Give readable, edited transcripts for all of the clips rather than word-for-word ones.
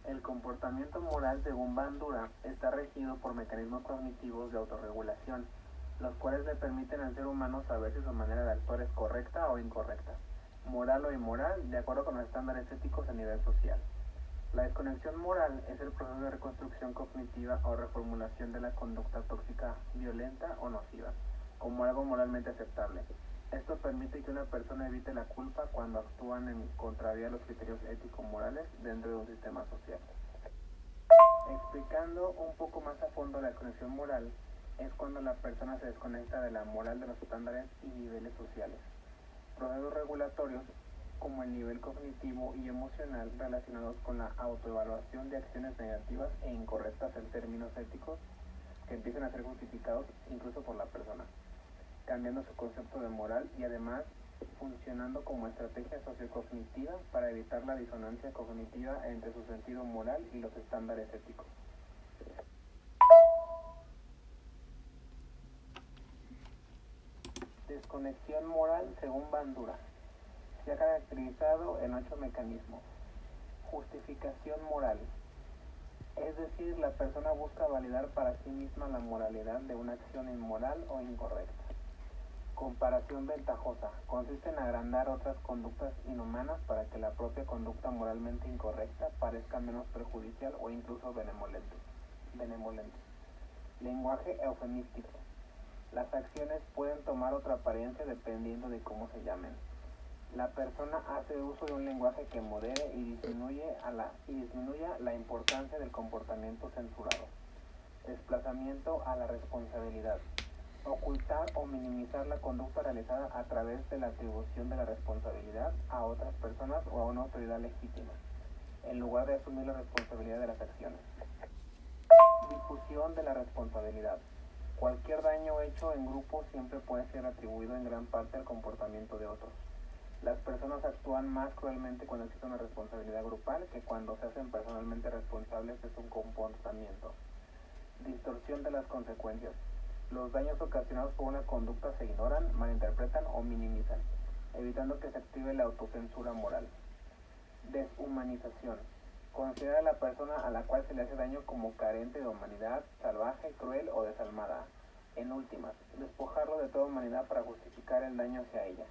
El comportamiento moral, según Bandura, está regido por mecanismos cognitivos de autorregulación, los cuales le permiten al ser humano saber si su manera de actuar es correcta o incorrecta, moral o inmoral, de acuerdo con los estándares éticos a nivel social. La desconexión moral es el proceso de reconstrucción cognitiva o reformulación de la conducta tóxica, violenta o nociva, como algo moralmente aceptable. Esto permite que una persona evite la culpa cuando actúan en contravía a los criterios ético-morales dentro de un sistema social. Explicando un poco más a fondo la desconexión moral, es cuando la persona se desconecta de la moral de los estándares y niveles sociales. Procesos regulatorios como el nivel cognitivo y emocional relacionados con la autoevaluación de acciones negativas e incorrectas en términos éticos que empiezan a ser justificados incluso por la persona, cambiando su concepto de moral y además funcionando como estrategia sociocognitiva para evitar la disonancia cognitiva entre su sentido moral y los estándares éticos. Desconexión moral según Bandura. Se ha caracterizado en 8 mecanismos. Justificación moral. Es decir, la persona busca validar para sí misma la moralidad de una acción inmoral o incorrecta. Comparación ventajosa. Consiste en agrandar otras conductas inhumanas para que la propia conducta moralmente incorrecta parezca menos perjudicial o incluso benevolente. Lenguaje eufemístico. Las acciones pueden tomar otra apariencia dependiendo de cómo se llamen. La persona hace uso de un lenguaje que modere y disminuya la importancia del comportamiento censurado. Desplazamiento a la responsabilidad. Ocultar o minimizar la conducta realizada a través de la atribución de la responsabilidad a otras personas o a una autoridad legítima, en lugar de asumir la responsabilidad de las acciones. Difusión de la responsabilidad. Cualquier daño hecho en grupo siempre puede ser atribuido en gran parte al comportamiento de otros. Las personas actúan más cruelmente cuando existe una responsabilidad grupal que cuando se hacen personalmente responsables de su comportamiento. Distorsión de las consecuencias. Los daños ocasionados por una conducta se ignoran, malinterpretan o minimizan, evitando que se active la autocensura moral. Deshumanización. Considera a la persona a la cual se le hace daño como carente de humanidad, salvaje, cruel o desalmada. En últimas, despojarlo de toda humanidad para justificar el daño hacia ella.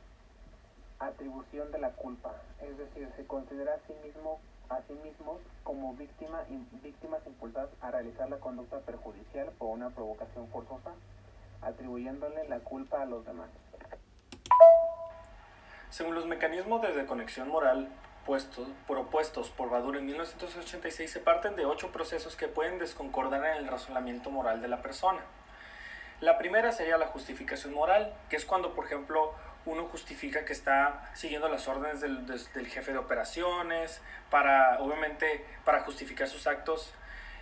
Atribución de la culpa, es decir, se considera a sí mismos como víctimas impulsadas a realizar la conducta perjudicial por una provocación forzosa, atribuyéndole la culpa a los demás. Según los mecanismos de desconexión moral propuestos por Bandura en 1986, se parten de 8 procesos que pueden desconcordar en el razonamiento moral de la persona. La primera sería la justificación moral, que es cuando, por ejemplo, uno justifica que está siguiendo las órdenes del jefe de operaciones, obviamente para justificar sus actos.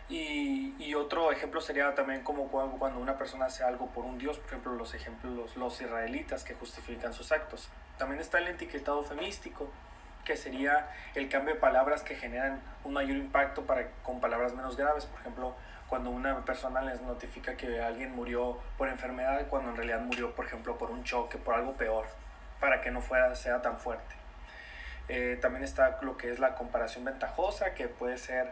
Y otro ejemplo sería también como cuando una persona hace algo por un dios, por ejemplo los israelitas que justifican sus actos. También está el etiquetado eufemístico, que sería el cambio de palabras que generan un mayor impacto con palabras menos graves. Por ejemplo, cuando una persona les notifica que alguien murió por enfermedad, cuando en realidad murió, por ejemplo, por un choque, por algo peor, para que no sea tan fuerte. También está lo que es la comparación ventajosa, que puede ser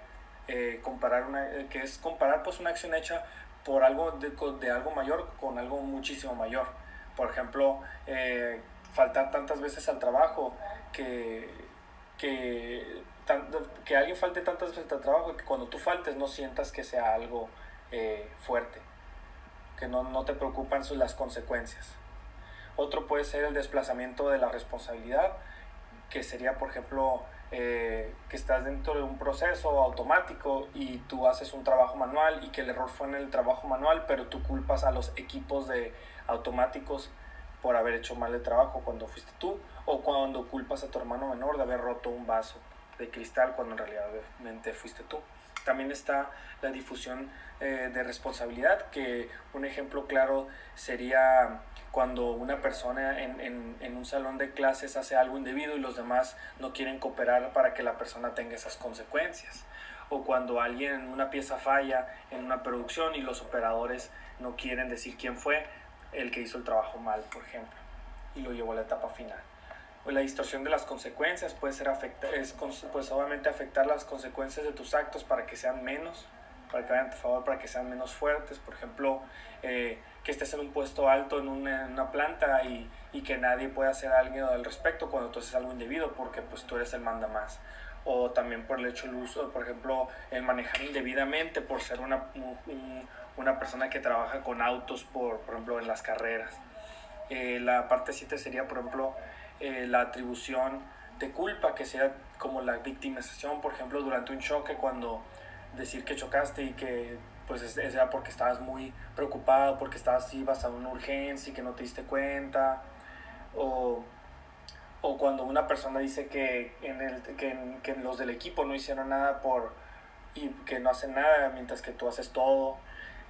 comparar pues una acción hecha por algo de algo mayor con algo muchísimo mayor. Por ejemplo, faltar tantas veces al trabajo que alguien falte tantas veces al trabajo que cuando tú faltes no sientas que sea algo fuerte, que no te preocupan las consecuencias. Otro puede ser el desplazamiento de la responsabilidad, que sería, por ejemplo, que estás dentro de un proceso automático y tú haces un trabajo manual y que el error fue en el trabajo manual, pero tú culpas a los equipos de automáticos por haber hecho mal el trabajo cuando fuiste tú, o cuando culpas a tu hermano menor de haber roto un vaso de cristal cuando en realidad fuiste tú. También está la difusión de responsabilidad, que un ejemplo claro sería cuando una persona en un salón de clases hace algo indebido y los demás no quieren cooperar para que la persona tenga esas consecuencias. O cuando alguien en una pieza falla en una producción y los operadores no quieren decir quién fue el que hizo el trabajo mal, por ejemplo, y lo llevó a la etapa final. O la distorsión de las consecuencias puede ser pues obviamente afectar las consecuencias de tus actos para que sean menos, para que vayan a tu favor, para que sean menos fuertes. Por ejemplo, que estés en un puesto alto en una planta y que nadie pueda hacer algo al respecto cuando tú haces algo indebido porque pues tú eres el mandamás. O también por el hecho del uso, por ejemplo, el manejar indebidamente por ser una persona que trabaja con autos, por ejemplo, en las carreras. La parte 7 sería, por ejemplo, la atribución de culpa, que sea como la victimización, por ejemplo, durante un choque, cuando decir que chocaste y que pues sea porque estabas muy preocupado, porque ibas a una urgencia y que no te diste cuenta, o, o cuando una persona dice que los del equipo no hicieron nada y que no hacen nada mientras que tú haces todo.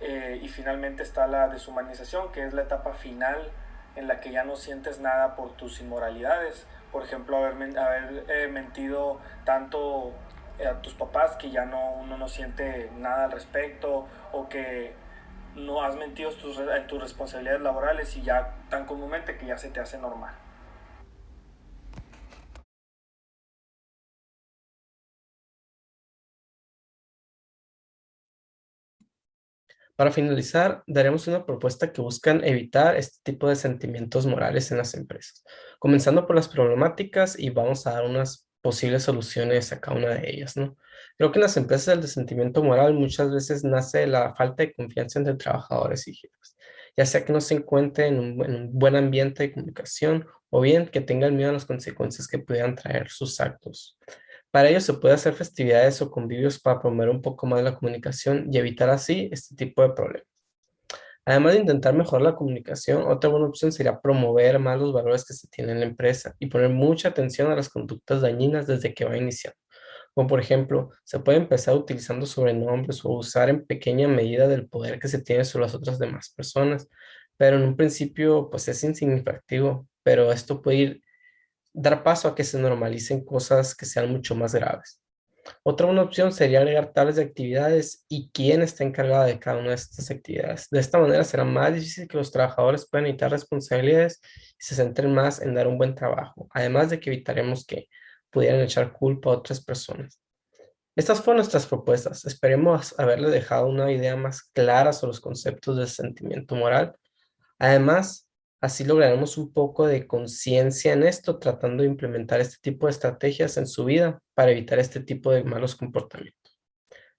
Y finalmente está la deshumanización, que es la etapa final en la que ya no sientes nada por tus inmoralidades. Por ejemplo, haber mentido tanto a tus papás que ya uno no siente nada al respecto, o que no has mentido en tus responsabilidades laborales y ya tan comúnmente que ya se te hace normal. Para finalizar, daremos una propuesta que buscan evitar este tipo de sentimientos morales en las empresas, comenzando por las problemáticas y vamos a dar unas posibles soluciones a cada una de ellas, ¿no? Creo que en las empresas el sentimiento moral muchas veces nace de la falta de confianza entre trabajadores y jefes, ya sea que no se encuentren en un buen ambiente de comunicación o bien que tengan miedo a las consecuencias que pudieran traer sus actos. Para ello se puede hacer festividades o convivios para promover un poco más la comunicación y evitar así este tipo de problemas. Además de intentar mejorar la comunicación, otra buena opción sería promover más los valores que se tienen en la empresa y poner mucha atención a las conductas dañinas desde que va iniciando. Como por ejemplo, se puede empezar utilizando sobrenombres o usar en pequeña medida del poder que se tiene sobre las otras demás personas, pero en un principio pues es insignificativo, pero esto puede dar paso a que se normalicen cosas que sean mucho más graves. Otra buena opción sería agregar tablas de actividades y quién está encargado de cada una de estas actividades. De esta manera será más difícil que los trabajadores puedan evitar responsabilidades y se centren más en dar un buen trabajo, además de que evitaremos que pudieran echar culpa a otras personas. Estas fueron nuestras propuestas. Esperemos haberle dejado una idea más clara sobre los conceptos del sentimiento moral. Además, así lograremos un poco de conciencia en esto, tratando de implementar este tipo de estrategias en su vida para evitar este tipo de malos comportamientos.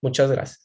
Muchas gracias.